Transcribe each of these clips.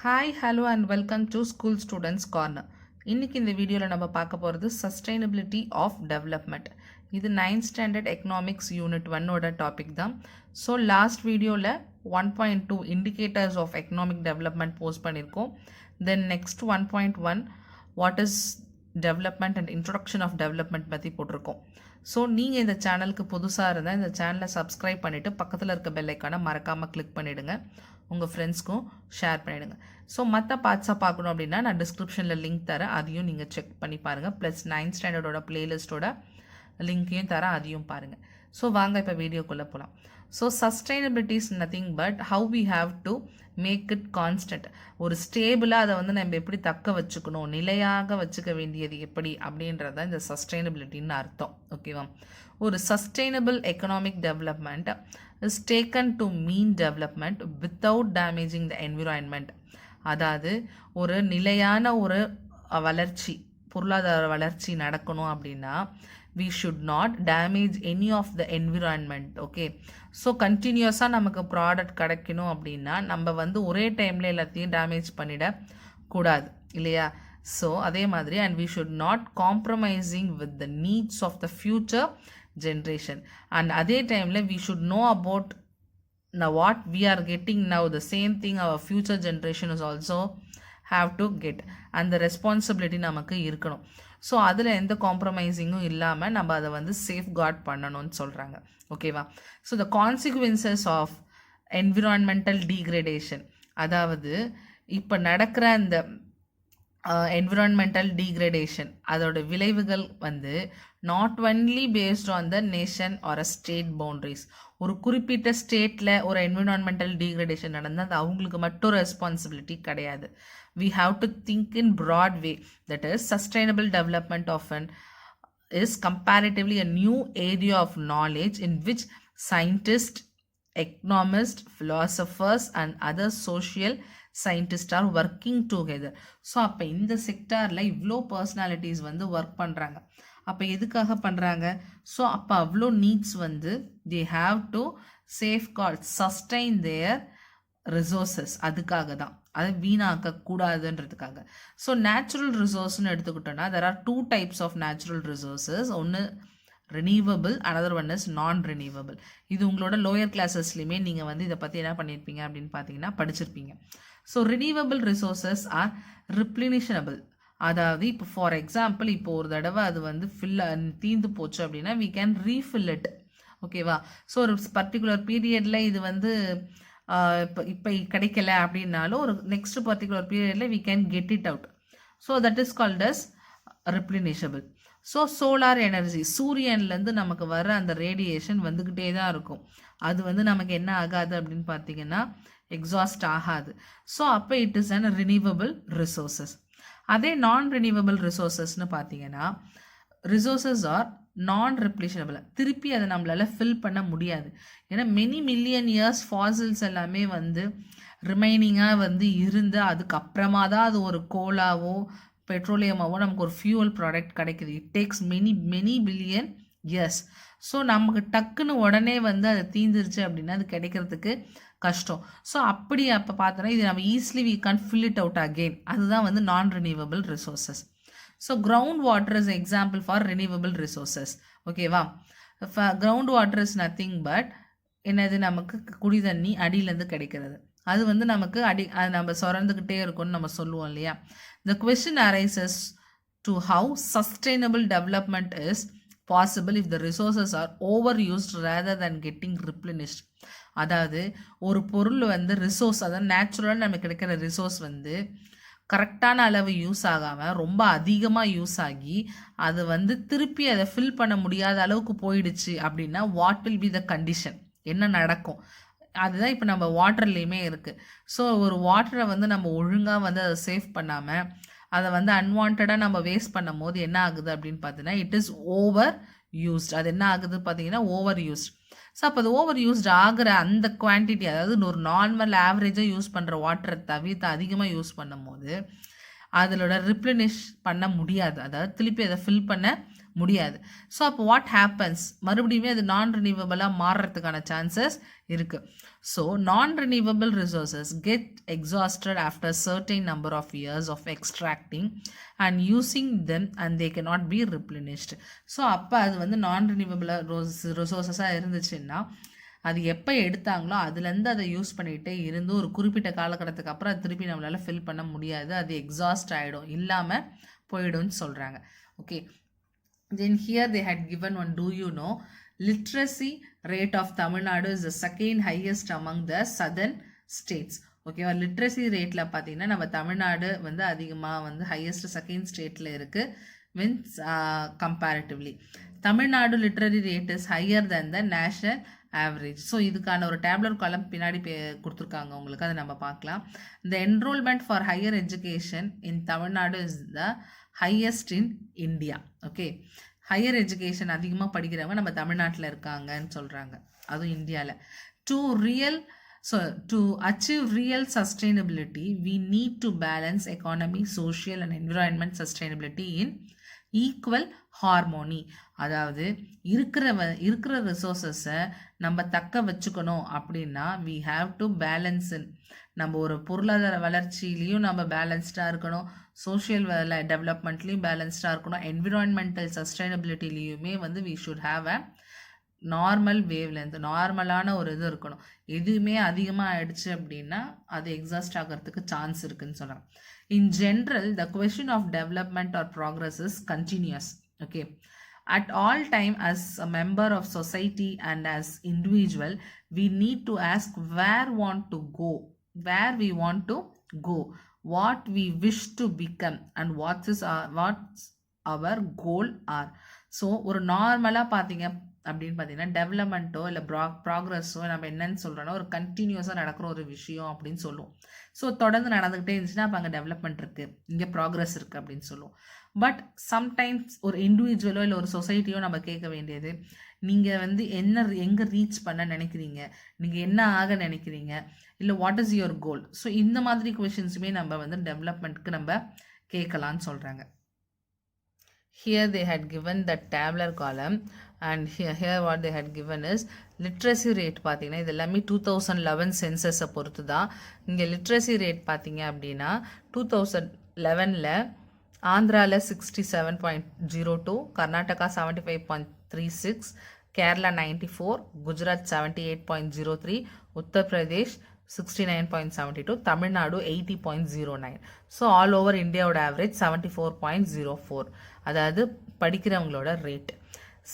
Hi hello and welcome to school students corner. இன்றைக்கி இந்த வீடியோவில் நம்ம பார்க்க போகிறது சஸ்டைனபிலிட்டி ஆஃப் டெவலப்மெண்ட். இது 9th ஸ்டாண்டர்ட் எக்கனாமிக்ஸ் யூனிட் 1ஓட டாபிக் தான். ஸோ லாஸ்ட் வீடியோவில் 1.2 indicators of economic development post பண்ணியிருக்கோம். Then next 1.1 what is development and introduction of development பற்றி போட்டிருக்கோம். ஸோ நீங்கள் இந்த சேனலுக்கு புதுசாக இருந்தால் இந்த சேனலை சப்ஸ்கிரைப் பண்ணிவிட்டு பக்கத்தில் இருக்க பெல் ஐக்கானை மறக்காமல் கிளிக் பண்ணிவிடுங்க. உங்கள் ஃப்ரெண்ட்ஸ்க்கும் ஷேர் பண்ணிவிடுங்க. ஸோ மற்ற பார்ட்ஸாக பார்க்கணும் அப்படின்னா நான் டிஸ்கிரிப்ஷனில் லிங்க் தரேன், அதையும் நீங்கள் செக் பண்ணி பாருங்கள். ப்ளஸ் 9th ஸ்டாண்டர்டோட பிளேலிஸ்ட்டோட லிங்க்கையும் தரேன், அதையும் பாருங்கள். ஸோ வாங்க இப்போ வீடியோக்குள்ளே போகலாம். So sustainability is nothing but how we have to make it constant. ஒரு ஸ்டேபிளாக அதை வந்து நம்ம எப்படி தக்க வச்சுக்கணும், நிலையாக வச்சுக்க வேண்டியது எப்படி அப்படின்றது இந்த சஸ்டைனபிலிட்டின்னு அர்த்தம். ஓகேவா? ஒரு sustainable economic development is taken to mean development without damaging the environment. அதாவது ஒரு நிலையான ஒரு வளர்ச்சி, பொருளாதார வளர்ச்சி நடக்கணும் அப்படின்னா we should not damage any of the environment. Okay, so கண்டினியூஸாக நமக்கு ப்ராடக்ட் கிடைக்கணும் அப்படின்னா நம்ம வந்து ஒரே டைமில் எல்லாத்தையும் டேமேஜ் பண்ணிடக்கூடாது இல்லையா? ஸோ அதே மாதிரி and we should not compromising with the needs of the future generation. And அதே டைமில் we should know about now what we are getting now, the same thing our future generation is also have to get. அந்த responsibility நமக்கு இருக்கணும். So அதில் எந்த காம்ப்ரமைசிங்கும் இல்லாமல் நம்ம அதை வந்து சேஃப் கார்ட் பண்ணணும்னு சொல்கிறாங்க. ஓகேவா? So the consequences of environmental degradation, அதாவது இப்போ நடக்கிற அந்த என்விரான்மெண்டல் டீக்ரேடேஷன் அதோட விளைவுகள் வந்து not only based on the nation or a state boundaries. ஒரு குறிப்பிட்ட ஸ்டேட்டில் ஒரு என்விரான்மெண்டல் டீக்ரேடேஷன் நடந்தால் அது அவங்களுக்கு மட்டும் ரெஸ்பான்சிபிலிட்டி கிடையாது. we have to think in broad way, that is sustainable development often is comparatively a new area of knowledge in which scientists, economists, philosophers and other social scientists are working together. So அப்போ இந்த செக்டாரில் இவ்வளோ personalities வந்து work பண்ணுறாங்க. அப்போ எதுக்காக பண்ணுறாங்க? So அப்போ அவ்வளோ நீட்ஸ் வந்து they have to safeguard, sustain their resources, அதுக்காக தான், அதை வீணாக்கக்கூடாதுன்றதுக்காக. ஸோ நேச்சுரல் ரிசோர்ஸ்னு எடுத்துக்கிட்டோன்னா there are 2 types of natural resources. ஒன்று renewable, another one is non-renewable. இது உங்களோட லோயர் கிளாஸஸ்லையுமே நீங்கள் வந்து இதை பற்றி என்ன பண்ணியிருப்பீங்க அப்படின்னு பார்த்தீங்கன்னா படிச்சிருப்பீங்க. So renewable resources are replenishable. அதாவது இப்போ ஃபார் எக்ஸாம்பிள் இப்போ ஒரு தடவை அது வந்து தீர்ந்து போச்சு அப்படின்னா we can refill it. ஓகேவா? ஸோ ஒரு பர்டிகுலர் பீரியடில் இது வந்து இப்போ கிடைக்கல அப்படின்னாலும் ஒரு நெக்ஸ்ட் பர்டிகுலர் பீரியடில் we can get it out. So that is called as replenishable. So solar energy, சூரியன்லேருந்து நமக்கு வர அந்த ரேடியேஷன் வந்துக்கிட்டே தான் இருக்கும். அது வந்து நமக்கு என்ன ஆகாது அப்படின்னு பார்த்தீங்கன்னா எக்ஸாஸ்ட் ஆகாது. ஸோ அப்போ it is an renewable resources. அதே நான் ரினியூவபிள் ரிசோர்ஸஸ்னு பார்த்தீங்கன்னா ரிசோர்ஸஸ் ஆர் நான் ரெப்ளிஷனபிள். திருப்பி அதை நம்மளால் ஃபில் பண்ண முடியாது. ஏன்னா மெனி மில்லியன் இயர்ஸ் ஃபாசில்ஸ் எல்லாமே வந்து ரிமைனிங்காக வந்து இருந்து அதுக்கப்புறமா தான் அது ஒரு கோலாவோ பெட்ரோலியமாவோ நமக்கு ஒரு ஃபியூவல் ப்ராடக்ட் கிடைக்குது. It takes many billion years. So நமக்கு டக்குன்னு உடனே வந்து அது தீந்துருச்சு அப்படின்னா அது கிடைக்கிறதுக்கு கஷ்டம். ஸோ அப்படி அப்போ பார்த்தோன்னா இது நம்ம easily we can fill it out again. அதுதான் வந்து non renewable resources. So ground water is example for renewable resources. ஓகேவா? Ground water is nothing but என்னது, நமக்கு குடி தண்ணி அடியிலேருந்து கிடைக்கிறது. அது வந்து நமக்கு அது நம்ம சுரந்துக்கிட்டே இருக்கும்னு நம்ம சொல்லுவோம் இல்லையா? The question arises to how sustainable development is possible if the resources are overused rather than getting replenished. அதாவது ஒரு பொருள் வந்து ரிசோர்ஸ், அதாவது நேச்சுரலாக நமக்கு கிடைக்கிற ரிசோர்ஸ் வந்து கரெக்டான அளவு யூஸ் ஆகாமல் ரொம்ப அதிகமாக யூஸ் ஆகி அது வந்து திருப்பி அதை ஃபில் பண்ண முடியாத அளவுக்கு போயிடுச்சு அப்படின்னா what will be the condition, என்ன நடக்கும்? அதுதான் இப்போ நம்ம வாட்டர்லேயுமே இருக்குது. ஸோ ஒரு வாட்டரை வந்து நம்ம ஒழுங்காக வந்து அதை சேவ் பண்ணாமல் அதை வந்து அன்வான்டாக நம்ம வேஸ்ட் பண்ணும் போது என்ன ஆகுது அப்படின்னு பார்த்தீங்கன்னா இட் இஸ் ஓவர் யூஸ்ட். அது என்ன ஆகுது பார்த்தீங்கன்னா ஓவர் யூஸ்ட். ஸோ அப்போ அது ஓவர் யூஸ்ட் ஆகிற அந்த குவான்டிட்டி, அதாவது ஒரு நார்மல் ஆவரேஜாக யூஸ் பண்ணுற வாட்டரை தவிர்த்து அதிகமாக யூஸ் பண்ணும் போது அதோட ரிப்ளனிஷ் பண்ண முடியாது, அதாவது திருப்பி அதை ஃபில் பண்ண முடியாது. ஸோ அப்போ வாட் ஹேப்பன்ஸ், மறுபடியுமே அது நான் ரினியூவபிளாக மாறுறதுக்கான சான்சஸ் இருக்குது. So non renewable resources get exhausted after certain number of years of extracting and using them and they can not be replenished. So அப்போ அது வந்து நான் ரினியூவபிளாக ரிசோர்ஸஸாக இருந்துச்சுன்னா அது எப்போ எடுத்தாங்களோ அதுலேருந்து அதை யூஸ் பண்ணிகிட்டே இருந்து ஒரு குறிப்பிட்ட காலகட்டத்துக்கு அப்புறம் அது திருப்பி நம்மளால் ஃபில் பண்ண முடியாது, அது எக்ஸாஸ்ட் ஆகிடும், இல்லாமல் போயிடும்னு சொல்கிறாங்க. Okay, then here they had given one, do you know, literacy rate of Tamil Nadu is the second highest among the southern states. ஓகேவா, லிட்ரஸி ரேட்டில் பார்த்தீங்கன்னா நம்ம தமிழ்நாடு வந்து அதிகமாக வந்து ஹையஸ்ட் செகண்ட் ஸ்டேட்டில் இருக்குது means comparatively. Tamil Nadu literary rate is higher then the national average. So இதுக்கான ஒரு டேப்லர் காலம் பின்னாடி கொடுத்துருக்காங்க உங்களுக்கு, அதை நம்ம பார்க்கலாம். The enrollment for higher education in Tamil Nadu is the highest in India. Okay, higher education அதிகமாக படிக்கிறவங்க நம்ம தமிழ்நாட்டில் இருக்காங்கன்னு சொல்கிறாங்க, அதுவும் இந்தியாவில். To achieve real sustainability, we need to balance economy, social and environment sustainability in equal harmony. அதாவது இருக்கிற ரிசோர்ஸஸை நம்ம தக்க வச்சுக்கணும் அப்படின்னா we have to balance. நம்ம ஒரு பொருளாதார வளர்ச்சியிலையும் நம்ம பேலன்ஸ்டாக இருக்கணும், சோஷியல் டெவலப்மெண்ட்லேயும் பேலன்ஸ்டாக இருக்கணும், என்விரான்மெண்டல் சஸ்டைனபிலிட்டிலையுமே வந்து we should have a normal wave length, நார்மலான ஒரு இது இருக்கணும். எதுவுமே அதிகமாக ஆயிடுச்சு அப்படின்னா அது எக்ஸாஸ்ட் ஆகிறதுக்கு சான்ஸ் இருக்குன்னு சொல்கிறாங்க. In general the question of development or progress is continuous. Okay, at all time as a member of society and as individual we need to ask where we want to go, what we wish to become and what's our goal are. So ஒரு நார்மலாக பார்த்தீங்க அப்படின்னு பார்த்தீங்கன்னா டெவலப்மெண்ட்டோ இல்லை ப்ராக்ரஸோ நம்ம என்னன்னு சொல்கிறோன்னா ஒரு கண்டினியூஸாக நடக்கிற ஒரு விஷயம் அப்படின்னு சொல்லுவோம். ஸோ தொடர்ந்து நடந்துக்கிட்டே இருந்துச்சுன்னா அப்போ அங்கே டெவலப்மெண்ட் இருக்குது, இங்கே ப்ராக்ரஸ் இருக்குது அப்படின்னு சொல்லுவோம். பட் சம்டைம்ஸ் ஒரு இண்டிவிஜுவலோ இல்லை ஒரு சொசைட்டியோ நம்ம கேட்க வேண்டியது, நீங்கள் வந்து எங்கே ரீச் பண்ண நினைக்கிறீங்க, நீங்கள் என்ன ஆக நினைக்கிறீங்க, இல்லை what is your goal. So இந்த மாதிரி கொஷின்ஸுமே நம்ம வந்து டெவலப்மெண்ட்க்கு நம்ம கேட்கலான்னு சொல்கிறாங்க. Here they had given the tabular column and here what they had given is literacy rate. பார்த்தீங்கன்னா இது எல்லாமே 2011 சென்சஸை பொறுத்து தான். இங்கே லிட்ரஸி ரேட் பார்த்தீங்க அப்படின்னா 2011 ஆந்திராவில் 67.02, Karnataka 75.36, Kerala 94, Gujarat 78.03, Uttar Pradesh 69.72, Tamil Nadu 80.09. So all over இந்தியாவோட ஆவரேஜ் 74.04. அதாவது படிக்கிறவங்களோட rate.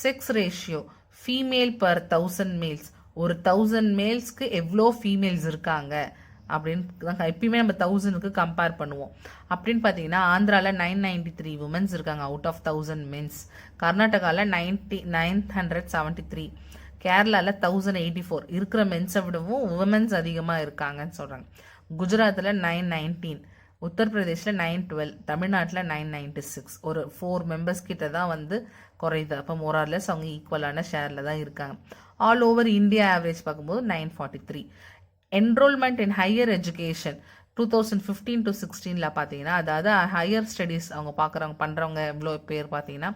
Sex ratio female per 1000 males, ஒரு 1000 மேல்ஸ்க்கு எவ்வளோ ஃபீமேல்ஸ் இருக்காங்க அப்படின்னு எப்பயுமே நம்ம 1000க்கு கம்பேர் பண்ணுவோம். அப்படின்னு பார்த்தீங்கன்னா ஆந்திராவில் 993 உமன்ஸ் இருக்காங்க அவுட் ஆஃப் 1000 மென்ஸ், கர்நாடகாவில் 973, கேரளாவில் 1084 இருக்கிற மென்ஸை விடவும் உமன்ஸ் அதிகமாக இருக்காங்கன்னு சொல்கிறாங்க. குஜராத்தில் 919, உத்தரப்பிரதேஷில் 912, தமிழ்நாட்டில் 996. ஒரு 4 மெம்பர்ஸ் கிட்ட தான் வந்து குறையுது. அப்போ மோரார்லெஸ் அவங்க ஈக்குவலான ஷேரில் தான் இருக்காங்க. ஆல் ஓவர் இந்தியா ஆவரேஜ் பார்க்கும்போது 943. Enrolment in higher education 2015 to 16 பார்த்தீங்கன்னா, அதாவது ஹையர் ஸ்டடீஸ் அவங்க பண்ணுறவங்க எவ்வளோ பேர் பார்த்தீங்கன்னா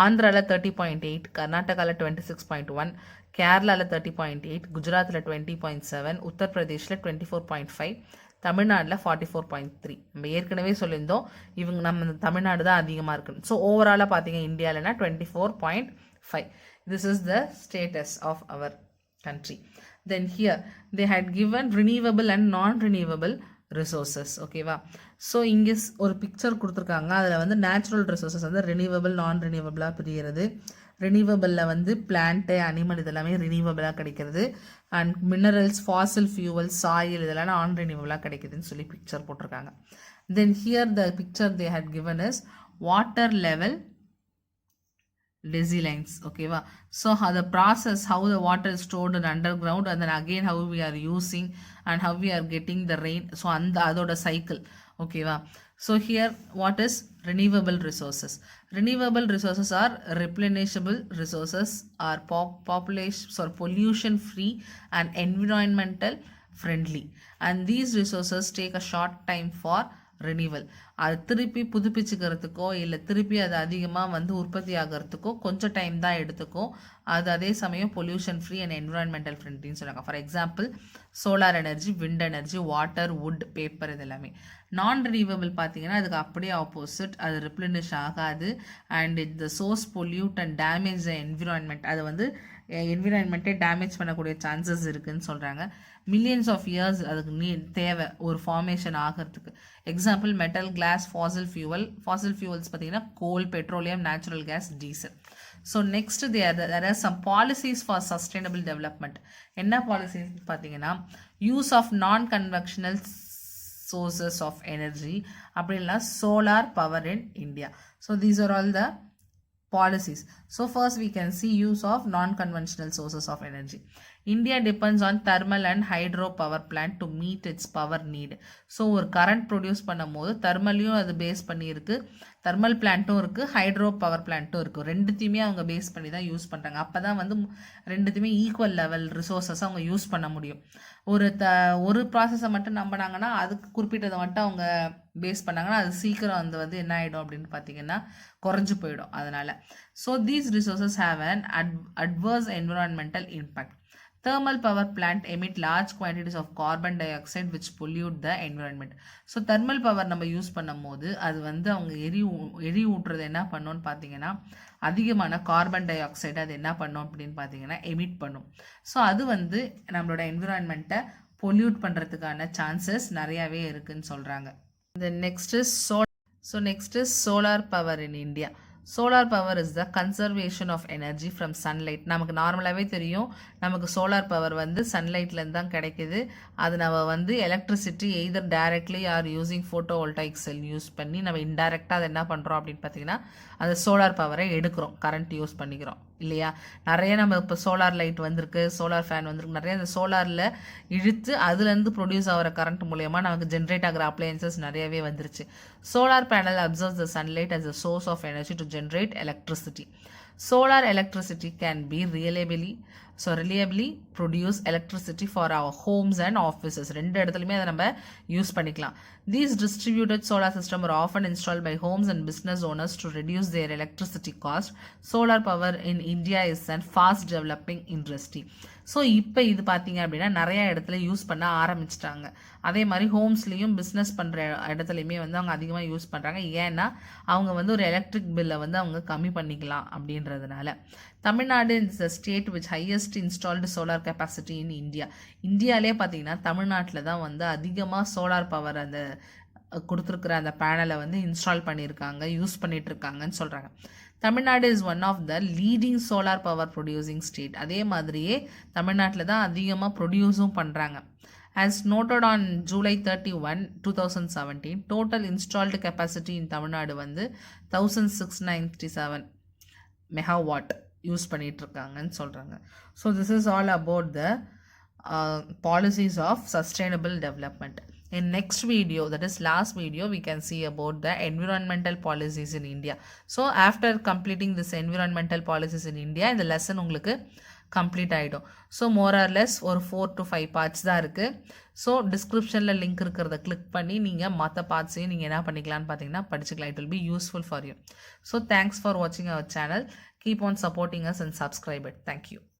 ஆந்திராவில் 30.8, கர்நாடகாவில் 26.1, கேரளாவில் 30.8, குஜராத்தில் 20.7, உத்தரப்பிரதேஷில் 24.5, தமிழ்நாட்டில் 44.3. நம்ம ஏற்கனவே சொல்லியிருந்தோம் இவங்க நம்ம தமிழ்நாடு தான் அதிகமாக இருக்குன்னு. ஸோ ஓவராலாக பார்த்தீங்க இந்தியாவில்னா 24.5. This is the status of our country. Then here they had given renewable and non-renewable resources. ஓகேவா, ஸோ இங்கே ஒரு பிக்சர் கொடுத்துருக்காங்க. அதில் வந்து நேச்சுரல் ரிசோர்ஸஸ் வந்து ரினியூவபிள் நான் ரினியூவபிளாக பிரிகிறது. ரினியூவபிளில் வந்து பிளான்ட்டு அனிமல் இதெல்லாமே ரினியூவபிளாக கிடைக்கிறது. And minerals, fossil fuel, soil இதெல்லாம் நான் ரினியூவபிளாக கிடைக்குதுன்னு சொல்லி பிக்சர் போட்டிருக்காங்க. Then here the picture they had given is water level decilines. ஓகேவா, so the process how the water is stored in underground and then again how we are using and how we are getting the rain. So அதோட cycle. ஓகேவா, so here what is renewable resources. Renewable resources are replenishable resources, are pollution free and environmental friendly, and these resources take a short time for renewal. அது திருப்பி புதுப்பிச்சுக்கிறதுக்கோ இல்லை திருப்பி அது அதிகமாக வந்து உற்பத்தி ஆகிறதுக்கோ கொஞ்சம் டைம் தான் எடுத்துக்கும். அது அதே சமயம் பொல்யூஷன் ஃப்ரீ அண்ட் என்விரான்மெண்டல் ஃப்ரெண்ட்லின்னு சொல்லுவாங்க. For example solar energy, wind energy, water, would, paper, இது எல்லாமே. நான் ரினியூவபிள் பார்த்தீங்கன்னா அதுக்கு அப்படியே ஆப்போசிட், அது ரிப்ளனிஷ் ஆகாது and the source pollute and damage the environment. அது வந்து என்விரான்மெண்ட்டே டேமேஜ் பண்ணக்கூடிய சான்சஸ் இருக்குதுன்னு சொல்கிறாங்க. மில்லியன்ஸ் ஆஃப் இயர்ஸ் அதுக்கு தேவை ஒரு ஃபார்மேஷன் ஆகிறதுக்கு. Example metal, glass, fossil fuels பார்த்தீங்கன்னா coal, petroleum, natural gas, diesel. So next there are some policies for sustainable development. என்ன பாலிசிஸ் பார்த்தீங்கன்னா use of non conventional sources of energy, அப்படின்னா solar power in India. So these are all the policies. So first we can see use of non-conventional sources of energy. India depends on thermal and hydro power plant to meet its power need. So ஒரு current produce பண்ணும் போது தெர்மலையும் அது base பண்ணி இருக்கு, thermal பிளான்ட்டும் இருக்குது, hydro power பிளான்ட்டும் இருக்குது. ரெண்டுத்தையுமே அவங்க பேஸ் பண்ணி தான் யூஸ் பண்ணுறாங்க. அப்போ தான் வந்து ரெண்டுத்தையுமே ஈக்குவல் லெவல் ரிசோர்ஸஸ் அவங்க யூஸ் பண்ண முடியும். ஒரு ப்ராசஸை மட்டும் நம்பினாங்கன்னா, அதுக்கு குறிப்பிட்டதை மட்டும் அவங்க பேஸ் பண்ணாங்கன்னா அது சீக்கிரம் வந்து என்ன ஆகிடும் அப்படின்னு பார்த்தீங்கன்னா குறைஞ்சு போயிடும். அதனால் so these resources have an adverse environmental impact. Thermal power plant emit large quantities of carbon dioxide which pollute the environment. So thermal power நம்ம யூஸ் பண்ணும் போது அது வந்து அவங்க எரி ஊட்டுறது என்ன பண்ணோன்னு பார்த்தீங்கன்னா அதிகமான கார்பன் டை ஆக்சைடு அது என்ன பண்ணும் அப்படின்னு பார்த்தீங்கன்னா எமிட் பண்ணும். ஸோ அது வந்து நம்மளோட என்விரான்மெண்ட்டை பொல்யூட் பண்ணுறதுக்கான சான்சஸ் நிறையாவே இருக்குதுன்னு சொல்கிறாங்க. Next is solar power in India. Solar power is the conservation of energy from sunlight. நமக்கு நார்மலாகவே தெரியும், நமக்கு சோலார் பவர் வந்து சன்லைட்லேருந்து தான் கிடைக்கிது. அது நம்ம வந்து electricity either directly are using photo voltaic sell use பண்ணி நம்ம இன்டைரக்டாக அதை என்ன பண்ணுறோம் அப்படின்னு பார்த்தீங்கன்னா அந்த சோலார் பவரை எடுக்கிறோம், கரண்ட் யூஸ் பண்ணிக்கிறோம் இல்லையா. நிறைய நம்ம இப்போ சோலார் லைட் வந்திருக்கு, சோலார் ஃபேன் வந்திருக்கு, நிறைய அந்த சோலாரில் இழுத்து அதுலேருந்து ப்ரொடியூஸ் ஆகிற கரண்ட் மூலயமா நமக்கு ஜென்ரேட் ஆகிற அப்ளையன்சஸ் நிறையவே வந்துருச்சு. Solar panel absorbs the sunlight as a source of energy to generate electricity. Solar electricity can be reliably produce electricity for our homes and offices. ரெண்டு இடத்துலையுமே அதை நம்ம யூஸ் பண்ணிக்கலாம். These distributed solar systems are often installed by homes and business owners to reduce their electricity cost. Solar power in India is a fast developing industry. So இப்போ இது பார்த்தீங்க அப்படின்னா நிறையா இடத்துல யூஸ் பண்ண ஆரம்பிச்சிட்டாங்க. அதே மாதிரி ஹோம்ஸ்லேயும் பிஸ்னஸ் பண்ணுற இடத்துலையுமே வந்து அவங்க அதிகமாக யூஸ் பண்ணுறாங்க. ஏன்னா அவங்க வந்து ஒரு எலக்ட்ரிக் பில்லை வந்து அவங்க கம்மி பண்ணிக்கலாம் அப்படின்றதுனால. Tamil Nadu is the state which highest installed solar capacity in India. இந்தியாவிலே பார்த்தீங்கன்னா தமிழ்நாட்டில் தான் வந்து அதிகமாக சோலார் பவர் அந்த கொடுத்துருக்குற அந்த பேனலை வந்து இன்ஸ்டால் பண்ணியிருக்காங்க, யூஸ் பண்ணிட்டு இருக்காங்கன்னு சொல்கிறாங்க. Tamil Nadu is one of the leading solar power producing state. அதே மாதிரியே தமிழ்நாட்டில் தான் அதிகமாக ப்ரொடியூஸும் பண்ணுறாங்க. As noted on July 31, 2017, total installed capacity in Tamil Nadu வந்து 1697 மெகாவாட் யூஸ் பண்ணிட்டு இருக்காங்கன்னு சொல்கிறாங்க. So this is all about the policies of sustainable development. In next video, that is last video, we can see about the environmental policies in India. So after completing this environmental policies in India, இந்த lesson உங்களுக்கு complete ஆகிடும். So more or less ஒரு 4 to 5 parts தான் இருக்குது. So டிஸ்கிரிப்ஷனில் link இருக்கிறத click பண்ணி நீங்கள் மற்ற பார்ட்ஸையும் நீங்கள் என்ன பண்ணிக்கலான்னு பார்த்தீங்கன்னா படிச்சுக்கலாம். It will be useful for you. So thanks for வாட்சிங் our channel. Keep on supporting us and subscribe it. Thank you.